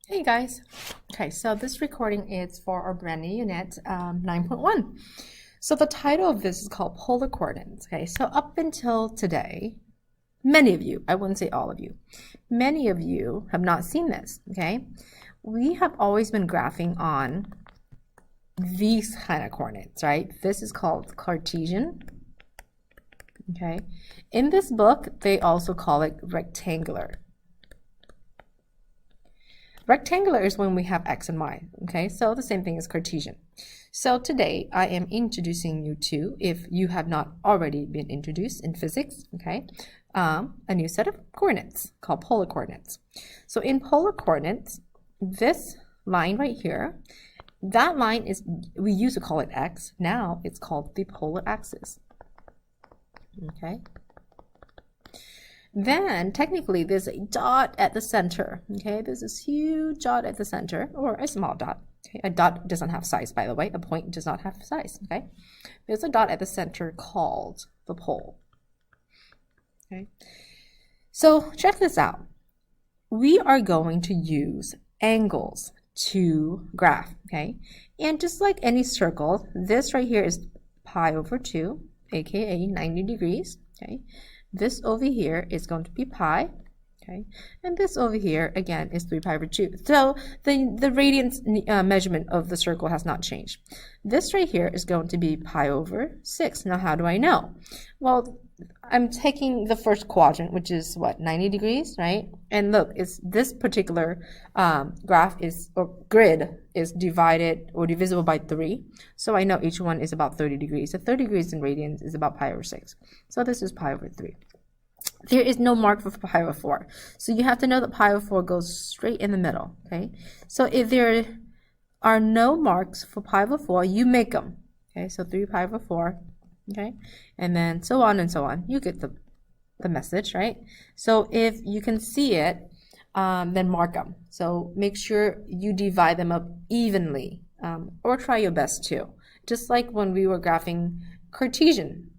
Hey guys. Okay, so this recording is for our brand new unit 9.1. So the title of this is called Polar Coordinates. Okay, so up until today, many of you, I wouldn't say all of you, many of you have not seen this. Okay, we have always been graphing on these kind of coordinates, right? This is called Cartesian. Okay, in this book, they also call it rectangular. Rectangular is when we have x and y, okay? So the same thing as Cartesian. So today I am introducing you to, if you have not already been introduced in physics, okay, a new set of coordinates called polar coordinates. So in polar coordinates, this line right here, that line is, we used to call it x, now it's called the polar axis, okay? Then technically there's a dot at the center, okay? There's this huge dot at the center, or a small dot. Okay? A dot doesn't have size, by the way. A point does not have size, okay? There's a dot at the center called the pole, okay? So check this out. We are going to use angles to graph, okay? And just like any circle, this right here is pi over 2, aka 90 degrees, okay? This over here is going to be pi, okay? And this over here, again, is 3 pi over 2. So the radiance measurement of the circle has not changed. This right here is going to be pi over 6. Now, how do I know? Well, I'm taking the first quadrant, which is what, 90 degrees, right? And look, it's this particular graph is, or grid is divided or divisible by 3. So I know each one is about 30 degrees. So 30 degrees in radians is about pi over 6. So this is pi over 3. There is no mark for pi over 4. So you have to know that pi over 4 goes straight in the middle, okay? So if there are no marks for pi over 4, you make them, okay? So 3 pi over 4, okay? And then so on and so on. You get the message, right? So if you can see it, then mark them. So make sure you divide them up evenly, or try your best to. Just like when we were graphing Cartesian,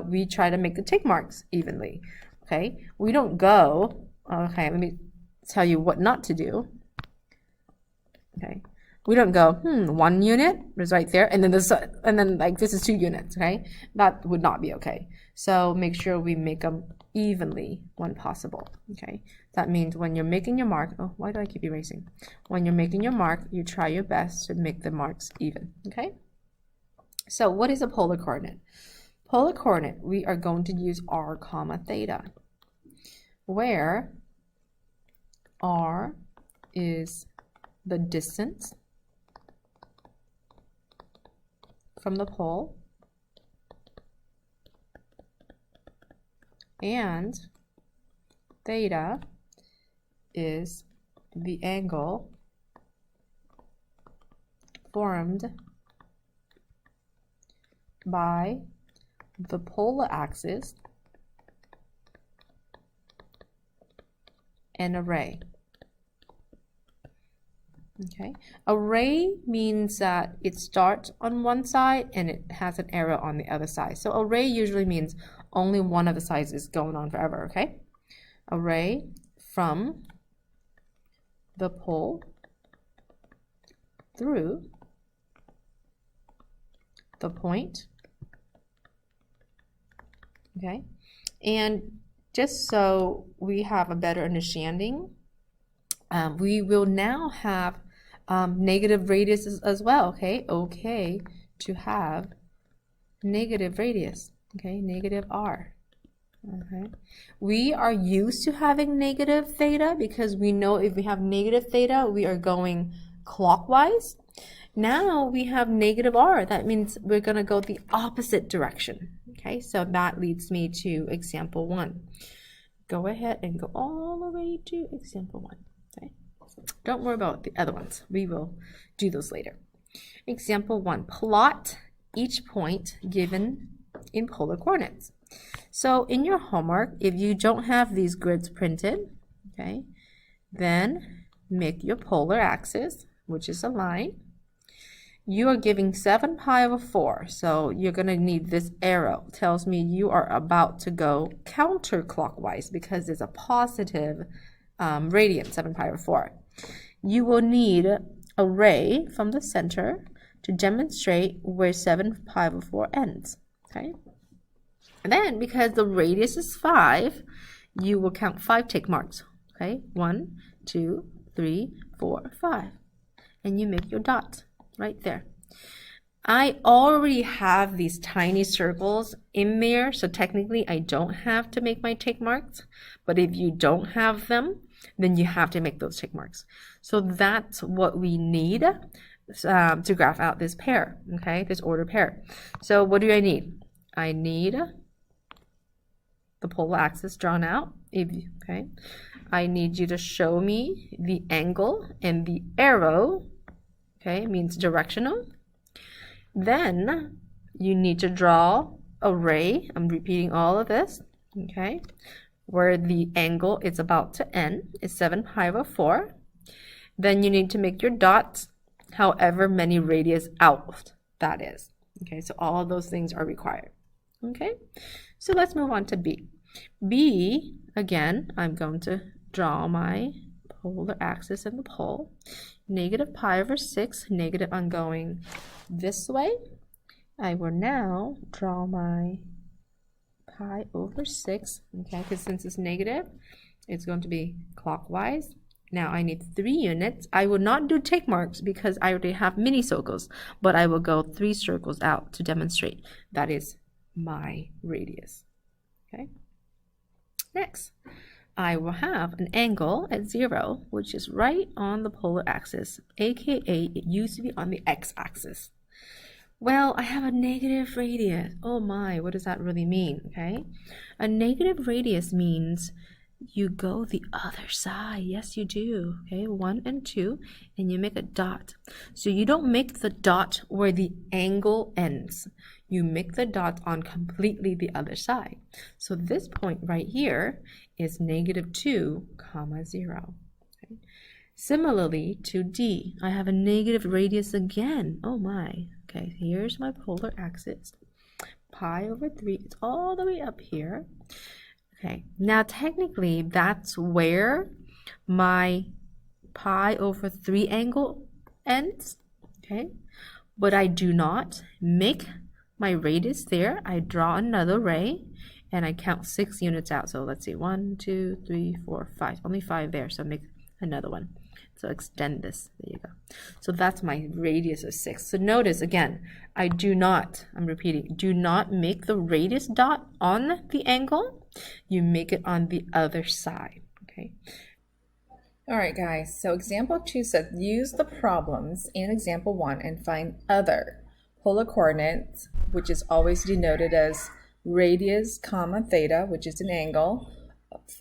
we try to make the tick marks evenly. Okay, we don't go, okay, let me tell you what not to do. Okay, we don't go, 1 unit is right there, and then this, and then like this is 2 units, okay? That would not be okay. So make sure we make them evenly when possible, okay? That means when you're making your mark, oh, why do I keep erasing? When you're making your mark, you try your best to make the marks even, okay? So what is a polar coordinate? Polar coordinate, we are going to use r comma theta, where r is the distance from the pole and theta is the angle formed by the polar axis and a ray. Okay, a ray means that it starts on one side and it has an arrow on the other side. So a ray usually means only one of the sides is going on forever, okay? A ray from the pole through the point, okay? And just so we have a better understanding, we will now have negative radiuses as well, okay? Okay, to have negative radius, okay? Negative r, okay? We are used to having negative theta because we know if we have negative theta, we are going clockwise. Now we have negative r. That means we're going to go the opposite direction. Okay, so that leads me to example 1. Go ahead and go all the way to example 1. Okay, don't worry about the other ones. We will do those later. Example 1. Plot each point given in polar coordinates. So in your homework, if you don't have these grids printed, okay, then make your polar axis, which is a line. You are giving 7 pi over 4, so you're going to need this arrow. It tells me you are about to go counterclockwise because it's a positive radian, 7 pi over 4. you will need a ray from the center to demonstrate where 7 pi over 4 ends. Okay. And then, because the radius is 5, you will count 5 tick marks. Okay, 1, 2, 3, 4, 5. And you make your dot right there. I already have these tiny circles in there, so technically I don't have to make my tick marks. But if you don't have them, then you have to make those tick marks. So that's what we need to graph out this pair, okay, this order pair. So what do I need? I need the polar axis drawn out. Okay, I need you to show me the angle, and the arrow, okay, means directional. Then you need to draw a ray. I'm repeating all of this, okay, where the angle is about to end is 7 pi over 4. Then you need to make your dots however many radius out that is. Okay, so all of those things are required. Okay, so let's move on to B. B, again, I'm going to draw my polar axis and the pole. Negative pi over 6, negative, I'm going this way. I will now draw my pi over 6, okay, because since it's negative, it's going to be clockwise. Now I need 3 units. I will not do tick marks because I already have mini circles, but I will go 3 circles out to demonstrate that is my radius. Okay. Next, I will have an angle at 0, which is right on the polar axis, aka it used to be on the x-axis. Well, I have a negative radius. Oh my, what does that really mean? Okay, a negative radius means you go the other side. Yes, you do. Okay, 1 and 2, and you make a dot. So you don't make the dot where the angle ends. You make the dot on completely the other side. So this point right here is negative 2, 0. Okay. Similarly to D, I have a negative radius again. Oh my. Okay, here's my polar axis. Pi over 3, it's all the way up here. Okay, now technically that's where my pi over 3 angle ends, okay? But I do not make my radius there. I draw another ray and I count 6 units out. So let's see, 1, 2, 3, 4, 5. Only 5 there, so make another one. So extend this, there you go. So that's my radius of 6. So notice again, I do not, I'm repeating, do not make the radius dot on the angle. You make it on the other side, okay? All right, guys, so example 2 says use the problems in example 1 and find other polar coordinates, which is always denoted as radius, comma, theta, which is an angle,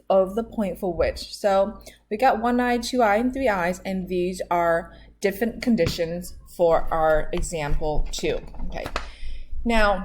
of the point for which. So we got 1 eye, 2 eye, and 3 eyes, and these are different conditions for our example 2. Okay. Now,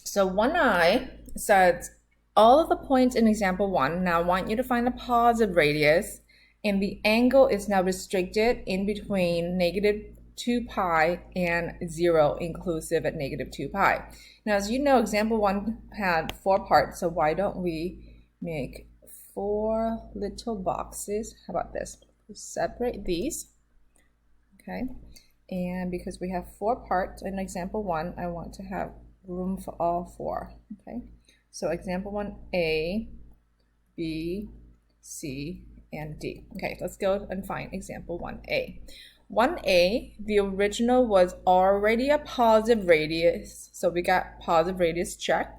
so 1 eye says all of the points in example 1. Now I want you to find a positive radius, and the angle is now restricted in between negative 2 pi and 0 inclusive at negative 2 pi. Now, as you know, example 1 had 4 parts, so why don't we make 4 little boxes? How about this? Separate these, okay? And because we have 4 parts in example 1, I want to have room for all 4, okay? So example 1, A, B, C, and D. Okay, let's go and find example 1A. 1A, the original was already a positive radius, so we got positive radius check,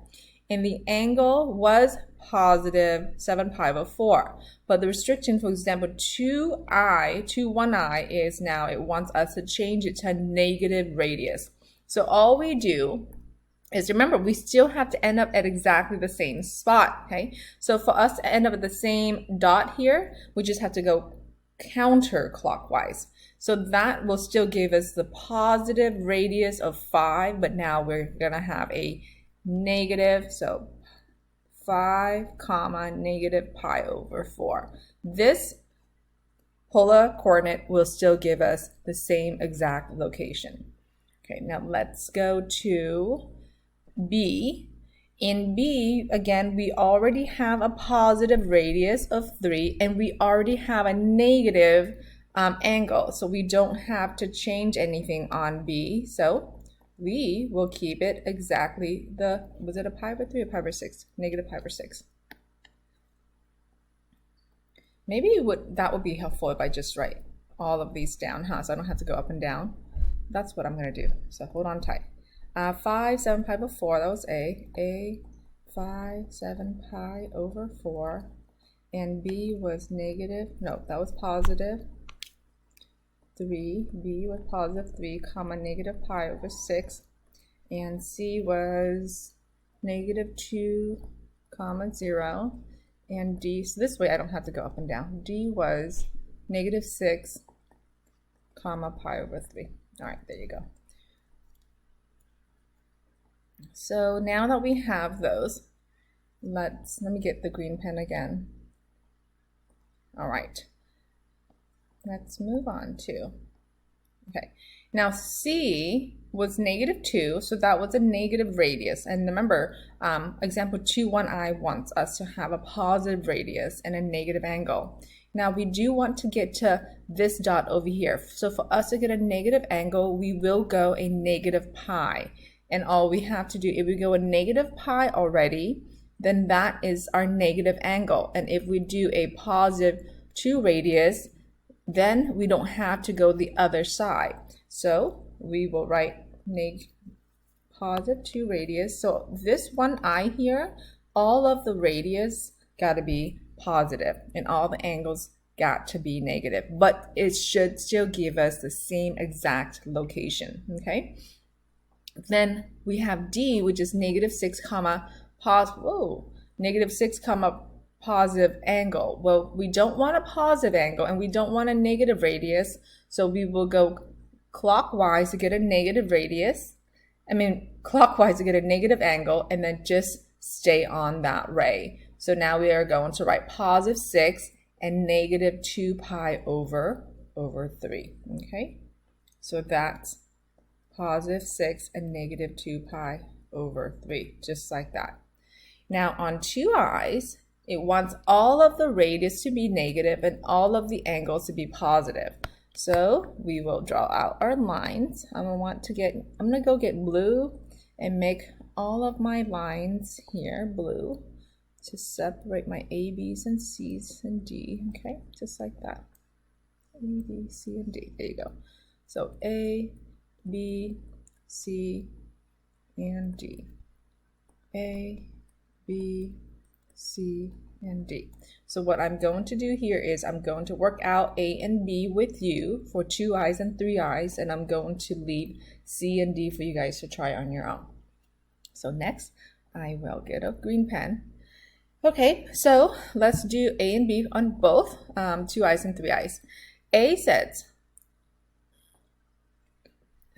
and the angle was positive 7 pi over 4. But the restriction, for example, 1i is now it wants us to change it to a negative radius. So all we do is, remember, we still have to end up at exactly the same spot, okay? So for us to end up at the same dot here, we just have to go counterclockwise. So that will still give us the positive radius of 5, but now we're gonna have a negative, so 5, negative pi over 4. This polar coordinate will still give us the same exact location. Okay, now let's go to B. In B, again, we already have a positive radius of 3, and we already have a negative angle. So we don't have to change anything on B. So we will keep it exactly the, was it a pi over 3 or pi over 6? Negative pi over 6. Maybe that would be helpful if I just write all of these down, huh? So I don't have to go up and down. That's what I'm going to do. So hold on tight. 5, 7 pi over 4, that was A. 5, 7 pi over 4. And B was negative, no, that was positive 3. B was positive 3, comma, negative pi over 6. And C was negative 2, comma, 0. And D, so this way I don't have to go up and down. D was negative 6, comma, pi over 3. All right, there you go. So now that we have those, let me get the green pen again. All right, let's move on to, okay. Now C was negative 2, so that was a negative radius. And remember, example 2(1i) wants us to have a positive radius and a negative angle. Now we do want to get to this dot over here. So for us to get a negative angle, we will go a negative pi. And all we have to do, if we go a negative pi already, then that is our negative angle. And if we do a positive 2 radius, then we don't have to go the other side. So we will write positive 2 radius. So this 1i here, all of the radius got to be positive and all the angles got to be negative, but it should still give us the same exact location, okay? Then we have D, which is negative 6 comma negative 6 comma positive angle. Well, we don't want a positive angle and we don't want a negative radius, so we will go clockwise to get a negative radius. Clockwise to get a negative angle, and then just stay on that ray. So now we are going to write positive 6 and negative 2 pi over 3, okay? So that's positive 6 and negative 2 pi over 3, just like that. Now on 2i's, it wants all of the radius to be negative and all of the angles to be positive. So we will draw out our lines. I'm gonna go get blue and make all of my lines here blue to separate my A, B's, and C's and D, okay? Just like that. A, B, C, and D, there you go. So A, B, C, and D. A, B, C, and D. So what I'm going to do here is I'm going to work out A and B with you for 2i's and 3i's, and I'm going to leave C and D for you guys to try on your own. So next, I will get a green pen. Okay, so let's do A and B on both 2i's and 3i's. A says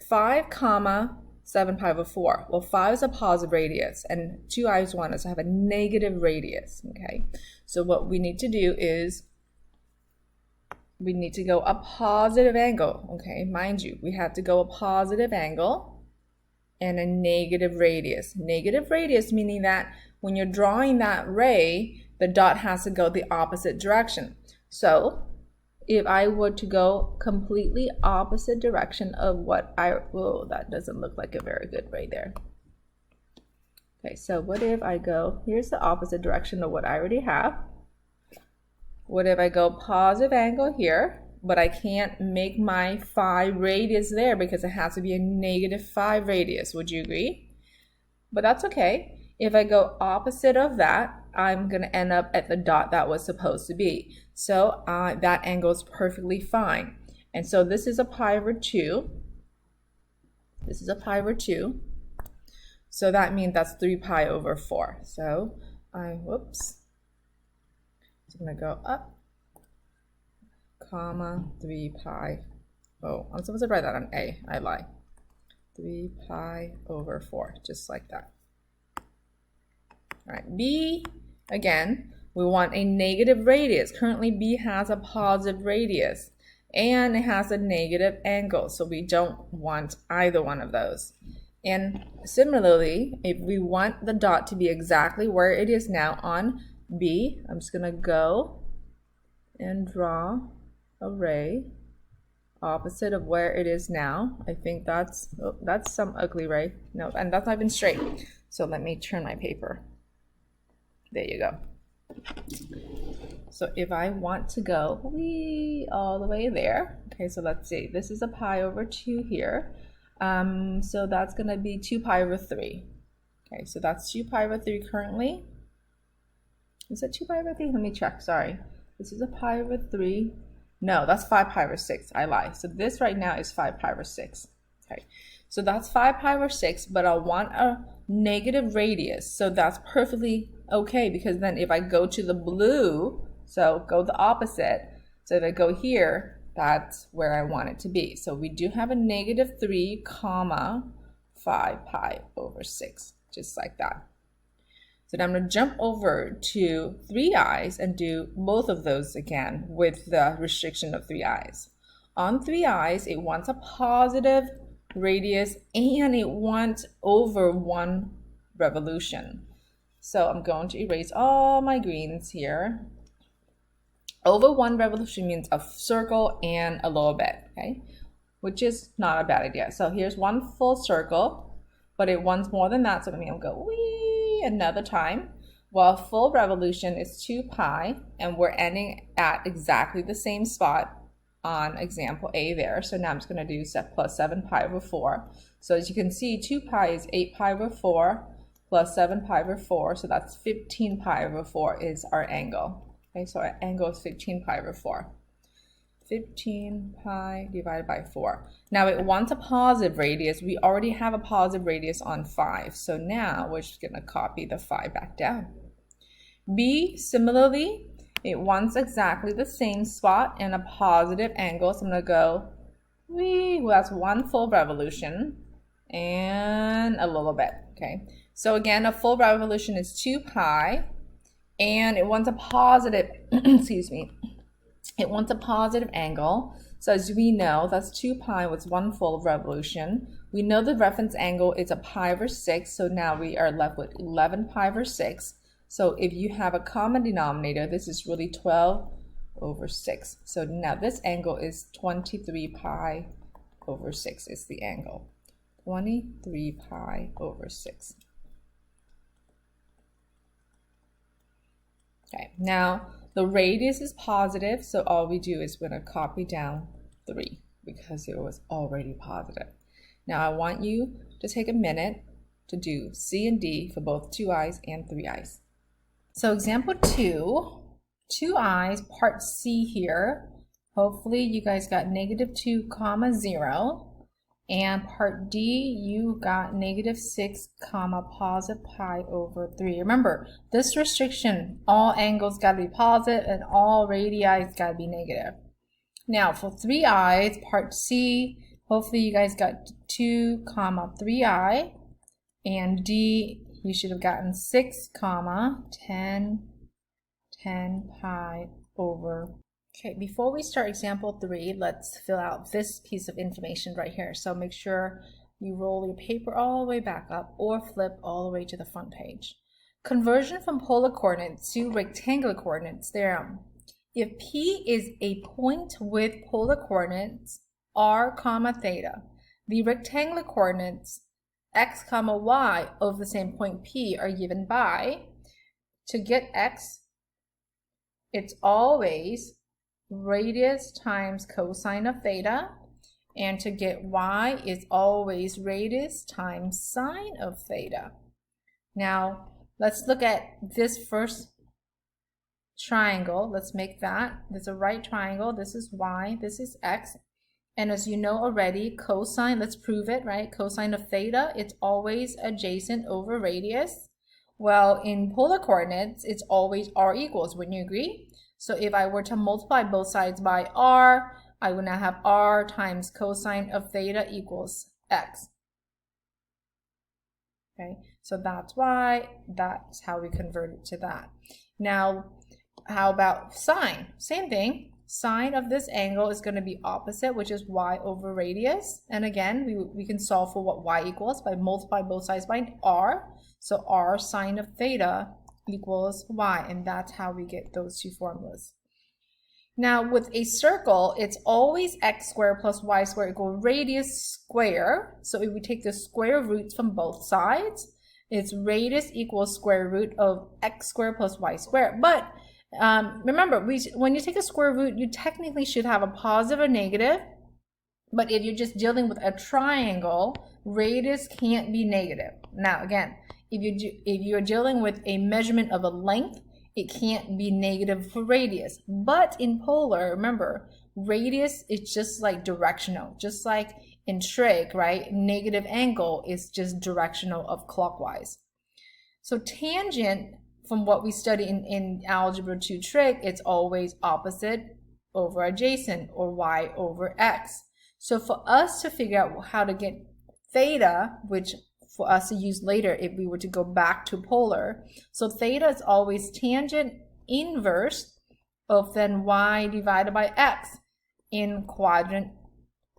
5 comma 7 pi over 4. Well, 5 is a positive radius and 2i's want us to have a negative radius, okay? So what we need to do is we need to go a positive angle, okay? Mind you, we have to go a positive angle and a negative radius. Negative radius meaning that when you're drawing that ray, the dot has to go the opposite direction. So if I were to go completely opposite direction of what that doesn't look like a very good ray there. Okay, so what if I go, here's the opposite direction of what I already have. What if I go positive angle here, but I can't make my phi radius there because it has to be a negative 5 radius. Would you agree? But that's okay. If I go opposite of that, I'm going to end up at the dot that was supposed to be. So that angle is perfectly fine. And so this is a pi over 2. This is a pi over 2. So that means that's 3 pi over 4. So whoops. So I'm going to go up, comma, 3 pi. Oh, I'm supposed to write that on A. I lie. 3 pi over 4, just like that. All right, B, again, we want a negative radius. Currently, B has a positive radius, and it has a negative angle, so we don't want either one of those. And similarly, if we want the dot to be exactly where it is now on B, I'm just going to go and draw a ray opposite of where it is now. I think that's some ugly, right? No, and that's not even straight. So let me turn my paper. There you go. So if I want to go all the way there, okay, so let's see, this is a pi over 2 here. So that's going to be 2 pi over 3. Okay, so that's 2 pi over 3 currently. Is that 2 pi over 3? Let me check, sorry. This is a pi over 3. No, that's 5 pi over 6. I lie. So this right now is 5 pi over 6. Okay, so that's 5 pi over 6, but I want a negative radius. So that's perfectly okay, because then if I go to the blue, so go the opposite. So if I go here, that's where I want it to be. So we do have a negative 3 comma 5 pi over 6, just like that. So now I'm going to jump over to 3i's and do both of those again with the restriction of 3i's. On 3i's, it wants a positive radius and it wants over 1 revolution. So I'm going to erase all my greens here. Over 1 revolution means a circle and a little bit, okay? Which is not a bad idea. So here's 1 full circle, but it wants more than that. So let me go wee another time. Well, full revolution is 2 pi, and we're ending at exactly the same spot on example A there. So now I'm just going to do plus 7 pi over 4. So as you can see, 2 pi is 8 pi over 4 plus 7 pi over 4. So that's 15 pi over 4 is our angle. Okay, so our angle is 15 pi over 4. 15 pi divided by 4. Now it wants a positive radius. We already have a positive radius on 5. So now we're just going to copy the 5 back down. B, similarly, it wants exactly the same spot and a positive angle. So I'm going to go, well, that's 1 full revolution and a little bit. Okay, so again, a full revolution is 2 pi, and it wants a positive, excuse me, it wants a positive angle. So as we know, that's 2 pi with 1 full revolution. We know the reference angle is a pi over 6, so now we are left with 11 pi over 6. So if you have a common denominator, this is really 12 over 6. So now this angle is 23 pi over 6 is the angle. 23 pi over 6. Okay, now the radius is positive, so all we do is we're going to copy down 3 because it was already positive. Now I want you to take a minute to do C and D for both 2i's and 3i's. So example 2, 2i's, part C here. Hopefully you guys got -2 comma 0. And part D, you got -6 comma positive pi over 3. Remember, this restriction, all angles got to be positive and all radii got to be negative. Now for 3i's, part C, hopefully you guys got 2 comma 3i, and D, you should have gotten 6 comma 10 pi over. Okay, before we start example 3, let's fill out this piece of information right here. So make sure you roll your paper all the way back up or flip all the way to the front page. Conversion from polar coordinates to rectangular coordinates theorem. If P is a point with polar coordinates r comma theta, the rectangular coordinates x comma y of the same point P are given by, to get x, it's always radius times cosine of theta, and to get y is always radius times sine of theta. Now let's look at this first triangle. Let's make that. There's a right triangle. This is y, this is x, and as you know already, cosine, let's prove it, right? Cosine of theta, it's always adjacent over radius. Well, in polar coordinates, it's always r equals. Wouldn't you agree? So if I were to multiply both sides by r, I would now have r times cosine of theta equals x. Okay, so that's why, that's how we convert it to that. Now, how about sine? Same thing. Sine of this angle is going to be opposite, which is y over radius. And again, we can solve for what y equals by multiply both sides by r. So r sine of theta equals y, and that's how we get those two formulas. Now with a circle, it's always x squared plus y squared equal radius square. So if we take the square roots from both sides, it's radius equals square root of x squared plus y squared. But remember, when you take a square root, you technically should have a positive or negative. But if you're just dealing with a triangle, radius can't be negative. Now again, if you're dealing with a measurement of a length, it can't be negative for radius. But in polar, remember, radius is just like directional. Just like in trig, right? Negative angle is just directional of clockwise. So tangent, from what we study in algebra 2 trig, it's always opposite over adjacent, or y over x. So for us to figure out how to get theta, which for us to use later if we were to go back to polar. So theta is always tangent inverse of then y divided by x in quadrant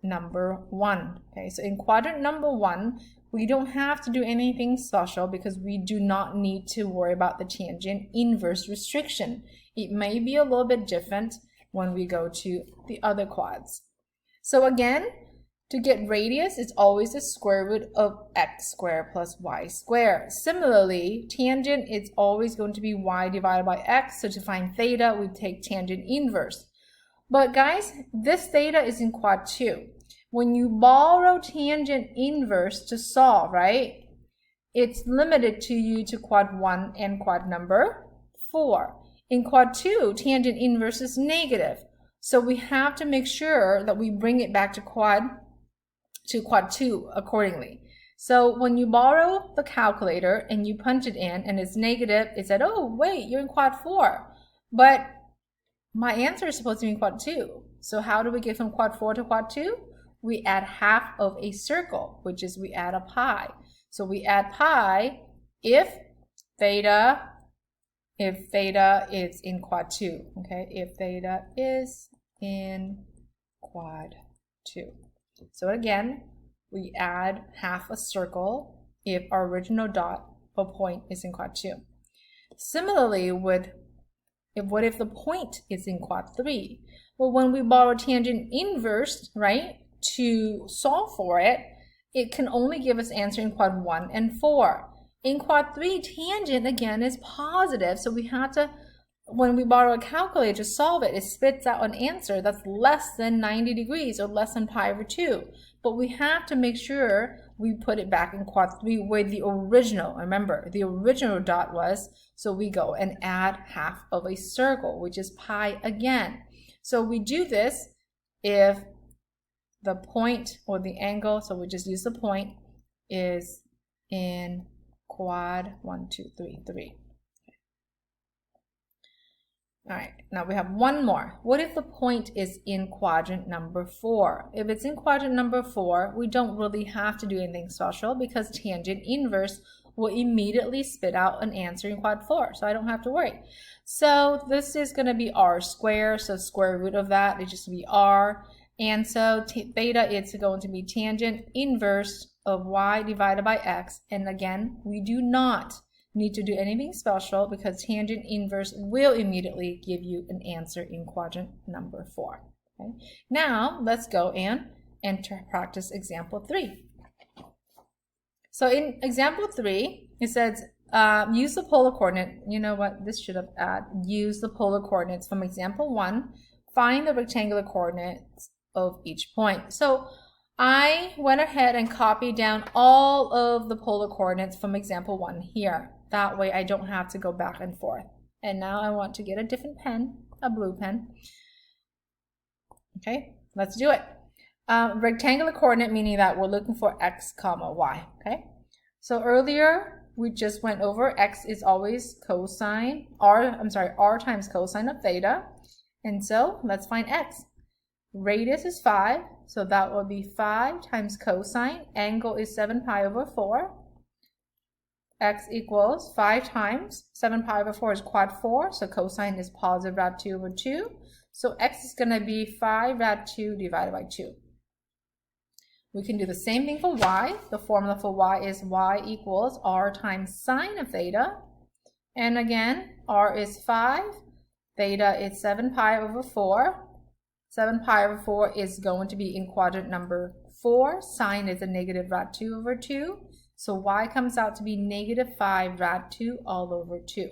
number 1. Okay, so in quadrant number 1, we don't have to do anything special because we do not need to worry about the tangent inverse restriction. It may be a little bit different when we go to the other quads. So again, to get radius, it's always the square root of x squared plus y squared. Similarly, tangent is always going to be y divided by x. So to find theta, we take tangent inverse. But guys, this theta is in quad 2. When you borrow tangent inverse to solve, right, it's limited to you to quad 1 and quad number 4. In quad 2, tangent inverse is negative. So we have to make sure that we bring it back to quad 2 accordingly. So when you borrow the calculator and you punch it in and it's negative, it said, oh, wait, you're in quad 4. But my answer is supposed to be in quad 2. So how do we get from quad 4 to quad 2? We add half of a circle, which is we add a pi. So we add pi if theta is in quad 2. Okay, if theta is in quad 2. So again, we add half a circle if our original dot or point is in quad 2. Similarly, what if the point is in quad 3? Well, when we borrow tangent inverse, right, to solve for it, it can only give us answer in quad 1 and 4. In quad 3, tangent again is positive, so we have to, when we borrow a calculator to solve it, it spits out an answer that's less than 90 degrees or less than pi over 2. But we have to make sure we put it back in quad 3 where the original, remember, the original dot was, so we go and add half of a circle, which is pi again. So we do this if the point or the angle, so we just use the point, is in quad 1, 2, 3, 3. All right, now we have one more. What if the point is in quadrant number 4? If it's in quadrant number 4, we don't really have to do anything special because tangent inverse will immediately spit out an answer in quad 4, so I don't have to worry. So this is going to be r squared, so square root of that is just be r. And so theta is going to be tangent inverse of y divided by x. And again, we do not need to do anything special because tangent inverse will immediately give you an answer in quadrant number 4. Okay? Now let's go and practice example 3. So in example 3, it says use the polar coordinate. You know what? This should have use the polar coordinates from example 1. Find the rectangular coordinates of each point. So I went ahead and copied down all of the polar coordinates from example 1 here. That way I don't have to go back and forth. And now I want to get a different pen, a blue pen. Okay, let's do it. Rectangular coordinate meaning that we're looking for x comma y. Okay, so earlier we just went over x is always cosine, r times cosine of theta. And so let's find x. Radius is 5, so that will be 5 times cosine. Angle is 7 pi over 4. X equals 5 times 7 pi over 4 is quad 4, so cosine is positive rad 2 over 2. So x is going to be 5 rad 2 divided by 2. We can do the same thing for y. The formula for y is y equals r times sine of theta. And again, r is 5. Theta is 7 pi over 4. 7 pi over 4 is going to be in quadrant number 4. Sine is a negative rad 2 over 2. So y comes out to be negative 5 rad 2 all over 2.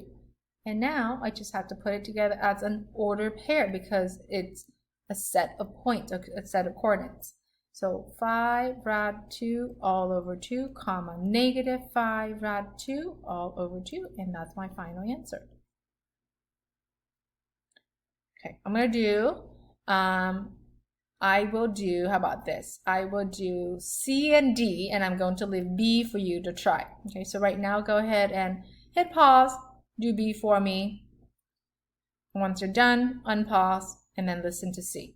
And now I just have to put it together as an ordered pair because it's a set of points, a set of coordinates. So 5 rad 2 all over 2, comma, negative 5 rad 2 all over 2, and that's my final answer. Okay, I'm going to do, I will do, how about this? I will do C and D, and I'm going to leave B for you to try. Okay, so right now go ahead and hit pause, do B for me. Once you're done, unpause, and then listen to C.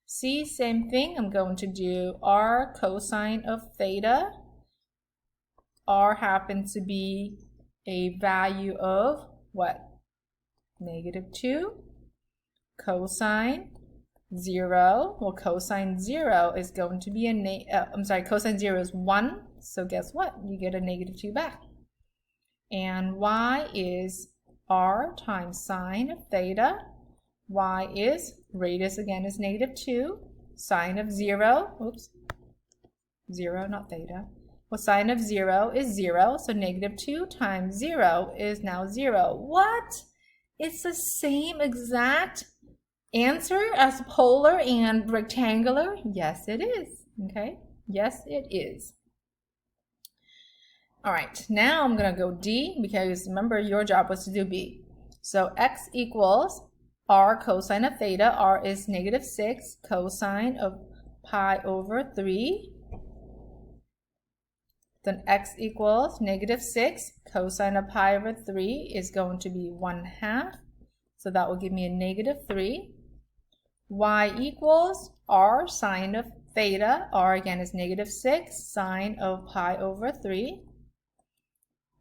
C, same thing. I'm going to do R cosine of theta. R happens to be a value of what? Negative 2. Cosine 0. Well, cosine 0 is going to be cosine 0 is 1. So guess what? You get a negative 2 back. And Y is R times sine of theta. Y is, radius again is negative 2, sine of 0, oops, 0, not theta. Well, sine of 0 is 0, so negative 2 times 0 is now 0. What? It's the same exact answer as polar and rectangular? Yes, it is, okay? Yes, it is. All right, now I'm going to go D because remember your job was to do B. So x equals R cosine of theta. R is negative 6 cosine of pi over 3. Then x equals negative 6 cosine of pi over 3 is going to be 1/2. So that will give me a negative 3. Y equals R sine of theta. R again is negative 6 sine of pi over 3.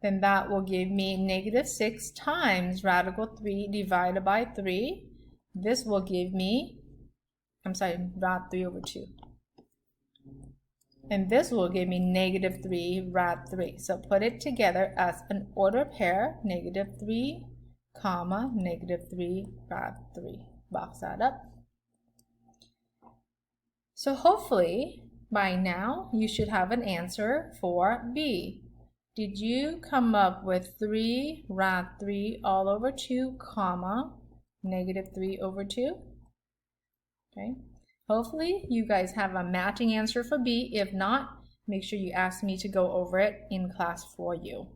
Then that will give me negative 6 times radical 3 divided by 3. This will give me, rad 3 over 2. And this will give me negative 3 rad 3. So put it together as an ordered pair, negative 3, comma, negative 3 rad 3. Box that up. So hopefully by now you should have an answer for B. Did you come up with 3 rad 3 all over 2, comma, negative 3 over 2? Okay. Hopefully you guys have a matching answer for B. If not, make sure you ask me to go over it in class for you.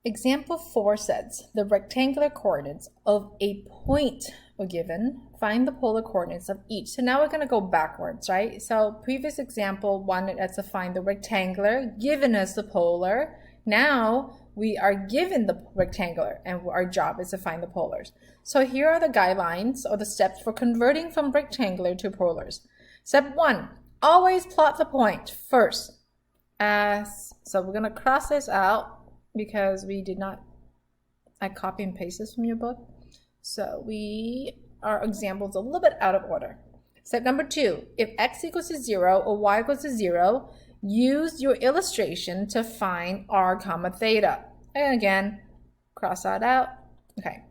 Example 4 says, the rectangular coordinates of a point were given. Find the polar coordinates of each. So now we're going to go backwards, right? So previous example wanted us to find the rectangular, given us the polar. Now we are given the rectangular, and our job is to find the polars. So here are the guidelines or the steps for converting from rectangular to polars. Step 1, always plot the point first. So we're going to cross this out because we did not, I copy and paste this from your book. So our example's a little bit out of order. Step number 2, if x equals to 0 or y equals to 0, use your illustration to find r comma theta. And again, cross that out. Okay.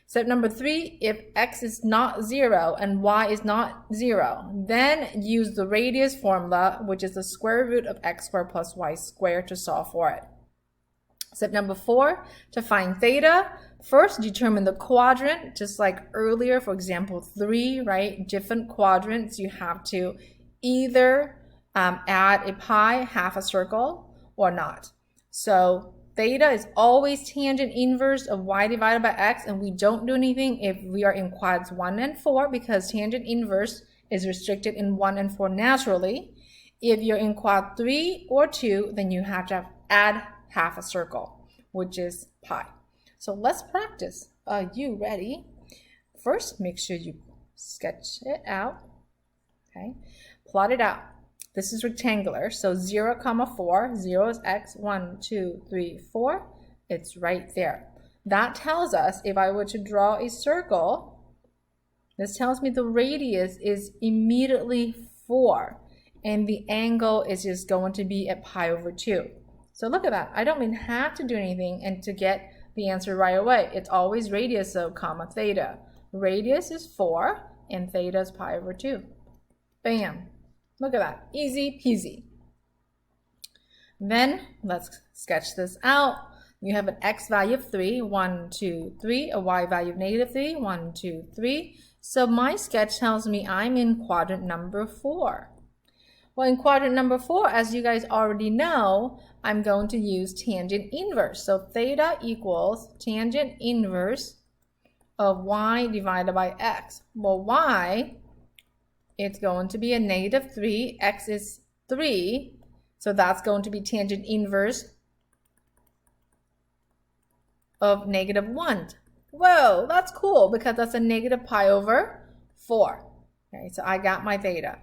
Step number 3, if x is not 0 and y is not 0, then use the radius formula, which is the square root of x squared plus y squared, to solve for it. Step number 4, to find theta, first determine the quadrant, just like earlier, for example 3, right? Different quadrants, you have to either add a pi, half a circle, or not. So theta is always tangent inverse of y divided by x, and we don't do anything if we are in quads 1 and 4 because tangent inverse is restricted in 1 and 4 naturally. If you're in quad 3 or 2, then you have to add half a circle, which is pi. So let's practice. Are you ready? First, make sure you sketch it out. Okay, plot it out. This is rectangular, so 0, 4, 0 is x, 1, 2, 3, 4. It's right there. That tells us if I were to draw a circle, this tells me the radius is immediately 4, and the angle is just going to be at pi over 2. So look at that. I don't even have to do anything and to get the answer right away. It's always radius of comma theta. Radius is 4 and theta is pi over 2. Bam. Look at that. Easy peasy. Then let's sketch this out. You have an x value of 3, 1, 2, 3, a y value of negative 3, 1, 2, 3. So my sketch tells me I'm in quadrant number 4. Well, in quadrant number 4, as you guys already know, I'm going to use tangent inverse. So theta equals tangent inverse of y divided by x. Well, y, it's going to be a negative 3. X is 3. So that's going to be tangent inverse of negative 1. Whoa, that's cool because that's a negative pi over 4. Okay, so I got my theta.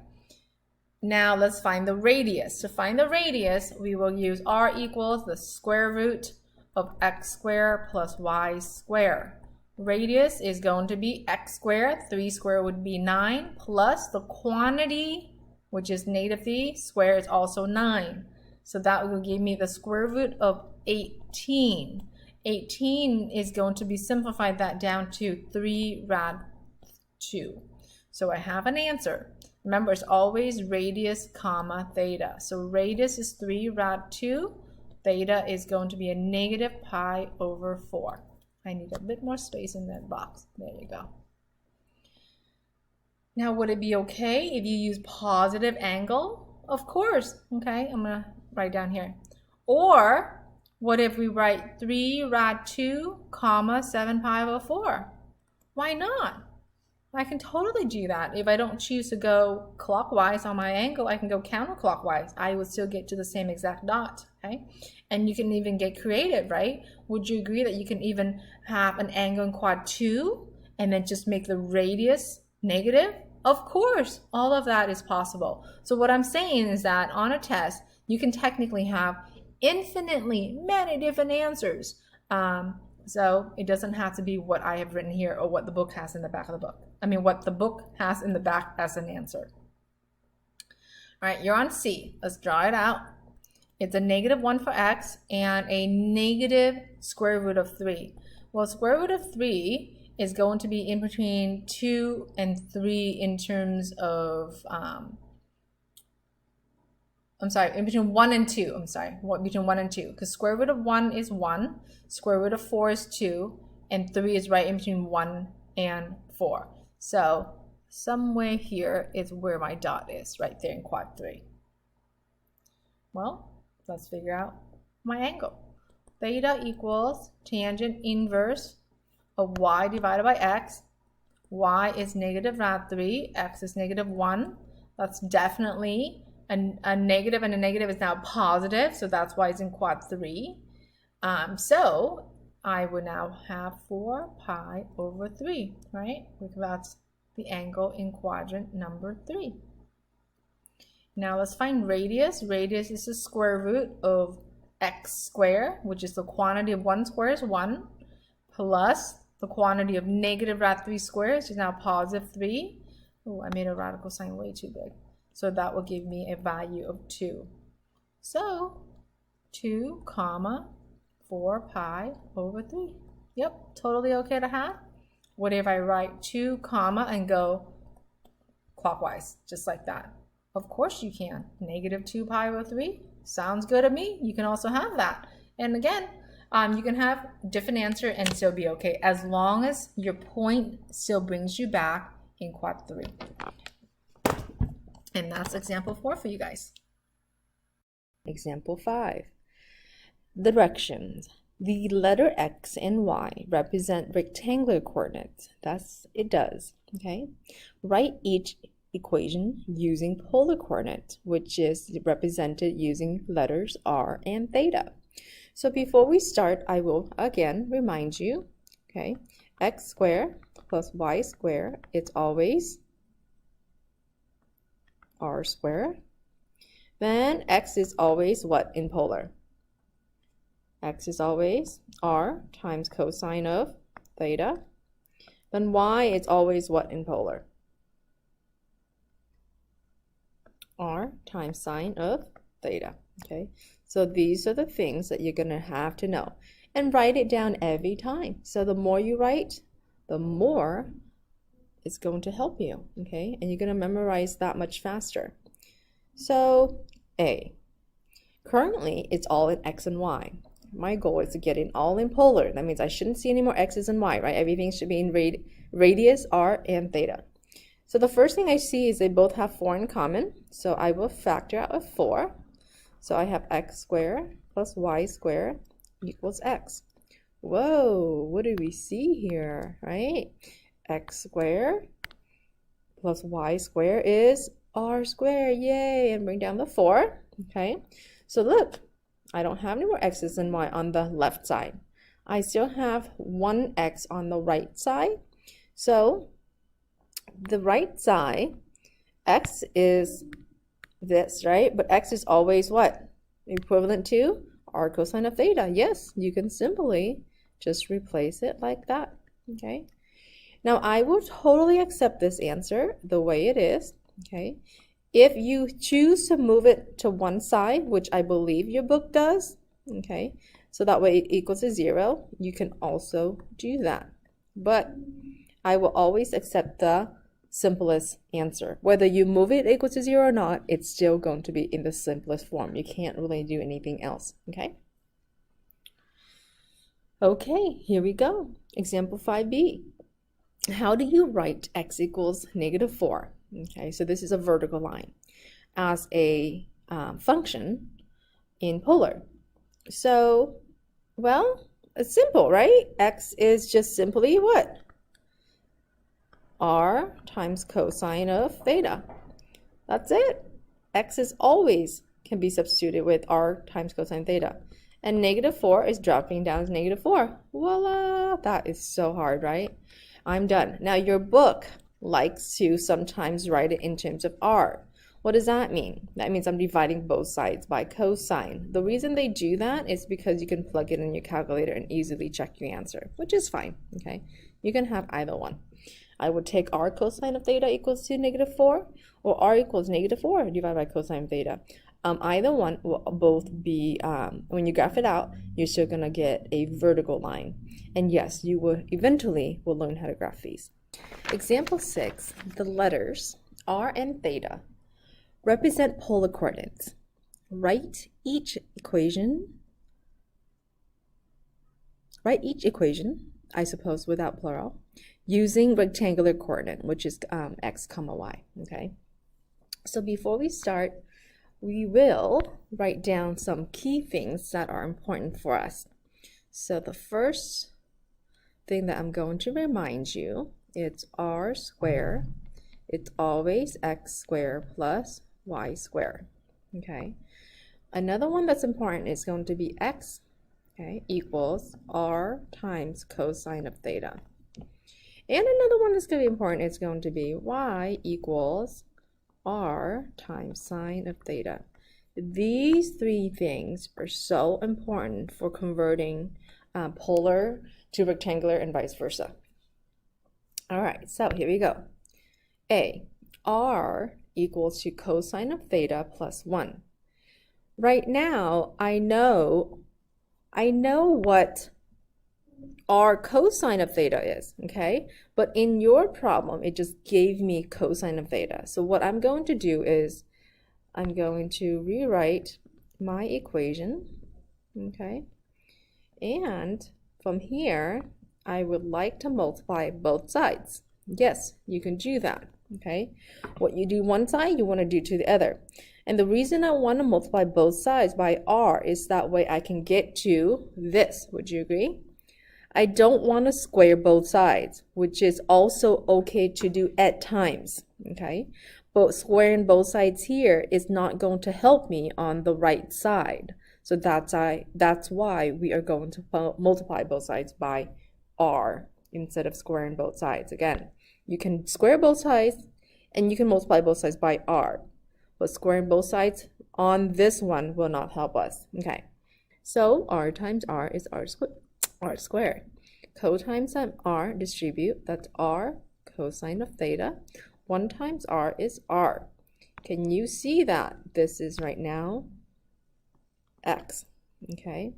Now let's find the radius. To find the radius, we will use r equals the square root of x squared plus y squared. Radius is going to be x squared. 3 squared would be 9 plus the quantity, which is negative 3 squared is also 9. So that will give me the square root of 18. 18 is going to be simplified that down to 3 rad 2. So I have an answer. Remember, it's always radius comma theta. So radius is 3 rad 2. Theta is going to be a negative pi over 4. I need a bit more space in that box. There you go. Now, would it be okay if you use positive angle? Of course. Okay, I'm going to write down here. Or what if we write 3 rad 2 comma 7 pi over 4? Why not? I can totally do that. If I don't choose to go clockwise on my angle, I can go counterclockwise. I would still get to the same exact dot, okay? And you can even get creative, right? Would you agree that you can even have an angle in quad 2 and then just make the radius negative? Of course, all of that is possible. So what I'm saying is that on a test, you can technically have infinitely many different answers. So it doesn't have to be what I have written here or what the book has in the back of the book. I mean, what the book has in the back as an answer. All right, you're on C. Let's draw it out. It's a negative 1 for x and a negative square root of 3. Well, square root of 3 is going to be in between 2 and 3 in terms of, in between 1 and 2. Between 1 and 2. Because square root of 1 is 1, square root of 4 is 2, and 3 is right in between 1 and 4. So somewhere here is where my dot is, right there in quad 3. Well, let's figure out my angle. Theta equals tangent inverse of y divided by x. Y is negative rad 3, x is negative 1. That's definitely a negative, and a negative is now positive, so that's why it's in quad 3. So I would now have 4 pi over 3, right? Because that's the angle in quadrant number 3. Now let's find radius. Radius is the square root of x squared, which is the quantity of 1 squared is 1, plus the quantity of negative rad 3 squared, which is now positive 3. Oh, I made a radical sign way too big. So that will give me a value of 2. So 2 comma 4 pi over 3. Yep, totally okay to have. What if I write 2 comma and go clockwise, just like that? Of course you can. Negative 2 pi over 3. Sounds good to me. You can also have that. And again, you can have different answer and still be okay, as long as your point still brings you back in quad 3. And that's example 4 for you guys. Example 5. Directions. The letter x and y represent rectangular coordinates. Thus, it does. Okay. Write each equation using polar coordinates, which is represented using letters r and theta. So before we start, I will again remind you, okay, x squared plus y squared, it's always r squared. Then x is always what in polar? X is always r times cosine of theta. Then y is always what in polar? R times sine of theta. Okay, so these are the things that you're going to have to know. and write it down every time. So the more you write, the more it's going to help you, okay? And you're going to memorize that much faster. So A, currently it's all in X and Y. My goal is to get it all in polar. That means I shouldn't see any more X's and Y, right? Everything should be in radius, R, and theta. So the first thing I see is they both have 4 in common. So I will factor out a 4. So I have x squared plus y squared equals x. Whoa, what do we see here, right? X squared plus y squared is r squared, yay, and bring down the 4, okay? So look, I don't have any more x's and y on the left side. I still have 1x on the right side. So the right side, x is this, right? But x is always what? Equivalent to r cosine of theta. Yes, you can simply just replace it like that, okay? Now I will totally accept this answer the way it is, okay? If you choose to move it to one side, which I believe your book does, okay, so that way it equals to 0, you can also do that. But I will always accept the simplest answer. Whether you move it equal to 0 or not, it's still going to be in the simplest form. You can't really do anything else, okay? Okay, here we go. Example 5b. How do you write x equals -4? Okay, so this is a vertical line as a function in polar. So, well, it's simple, right? X is just simply what? R times cosine of theta. That's it. X is always can be substituted with R times cosine theta. And -4 is dropping down to -4. Voila! That is so hard, right? I'm done. Now your book likes to sometimes write it in terms of R. What does that mean? That means I'm dividing both sides by cosine. The reason they do that is because you can plug it in your calculator and easily check your answer, which is fine, okay? You can have either one. I would take R cosine of theta equals to -4, or R equals -4 divided by cosine of theta. Either one will both be, when you graph it out, you're still gonna get a vertical line. And yes, you will eventually will learn how to graph these. Example 6, the letters R and theta represent polar coordinates. Write each equation, I suppose without plural, using rectangular coordinate, which is x comma y, okay? So before we start, we will write down some key things that are important for us. So the first thing that I'm going to remind you, it's r squared. It's always x squared plus y squared, okay? Another one that's important is going to be x, okay, equals r times cosine of theta. And another one that's going to be important is going to be y equals r times sine of theta. These three things are so important for converting polar to rectangular and vice versa. All right, so here we go. A, r equals to cosine of theta plus 1. Right now, I know what r cosine of theta is, okay? But in your problem, it just gave me cosine of theta. So what I'm going to do is I'm going to rewrite my equation, okay? And from here, I would like to multiply both sides. Yes, you can do that, okay? What you do one side, you want to do to the other. And the reason I want to multiply both sides by r is that way I can get to this. Would you agree? I don't want to square both sides, which is also okay to do at times, okay? But squaring both sides here is not going to help me on the right side. So that's why we are going to multiply both sides by r instead of squaring both sides. Again, you can square both sides and you can multiply both sides by r, but squaring both sides on this one will not help us, okay? So r times r is r squared. Co times r distribute, that's r cosine of theta. 1 times r is r. Can you see that? This is right now x, okay?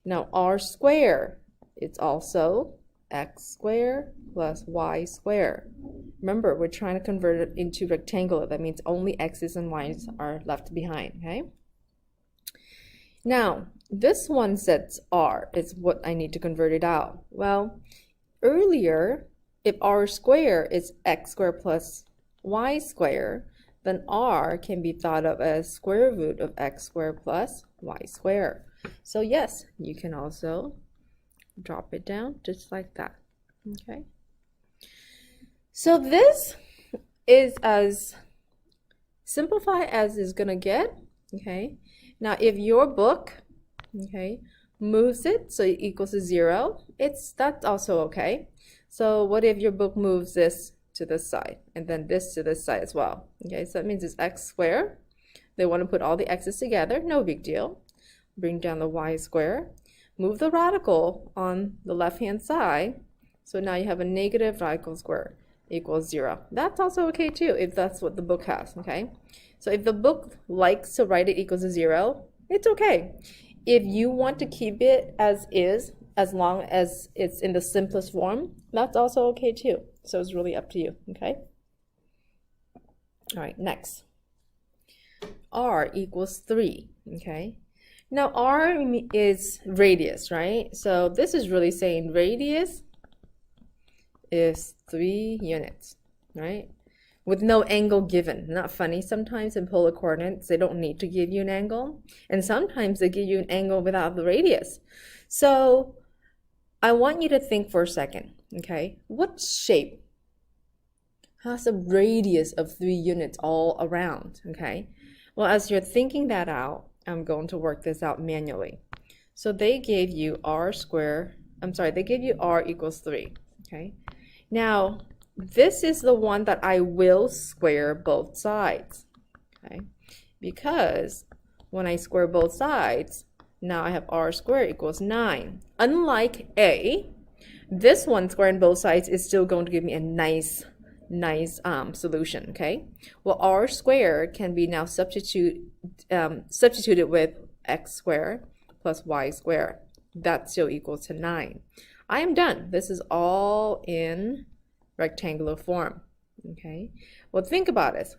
Now r squared, it's also x squared plus y squared. Remember, we're trying to convert it into rectangular. That means only x's and y's are left behind, okay? Now, this one says r is what I need to convert it out. Well, earlier, if r squared is x squared plus y squared, then r can be thought of as square root of x squared plus y squared. So yes, you can also drop it down just like that, okay? So this is as simplified as it's gonna get, okay? Now if your book, okay, moves it so it equals to 0, that's also okay. So what if your book moves this to this side and then this to this side as well? Okay, so that means it's x squared. They want to put all the x's together, no big deal. Bring down the y squared. Move the radical on the left-hand side. So now you have a negative radical squared equals 0. That's also okay too, if that's what the book has, okay? So if the book likes to write it equals to 0, it's okay. If you want to keep it as is, as long as it's in the simplest form, that's also okay too. So it's really up to you, okay? All right, next. R equals 3, okay? Now R is radius, right? So this is really saying radius is 3 units, right? With no angle given. Not funny, sometimes in polar coordinates they don't need to give you an angle, and sometimes they give you an angle without the radius. So I want you to think for a second, okay? What shape has a radius of 3 units all around, okay? Well, as you're thinking that out, I'm going to work this out manually. So they gave you they gave you r equals 3, okay? Now, this is the one that I will square both sides, okay? Because when I square both sides, now I have r squared equals 9. Unlike A, this one squaring both sides is still going to give me a nice solution, okay? Well, r squared can be now substituted with x squared plus y squared. That still equals to 9. I am done. This is all in rectangular form, okay? Well, think about it.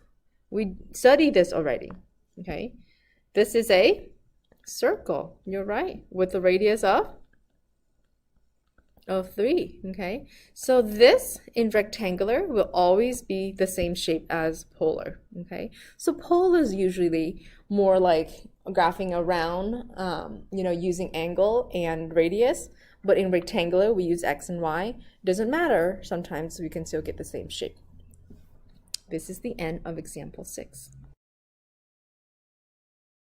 We studied this already, okay? This is a circle, you're right, with the radius of 3, okay? So this in rectangular will always be the same shape as polar, okay? So polar is usually more like graphing around, using angle and radius, but in rectangular we use x and y. Doesn't matter, sometimes we can still get the same shape. This is the end of example 6.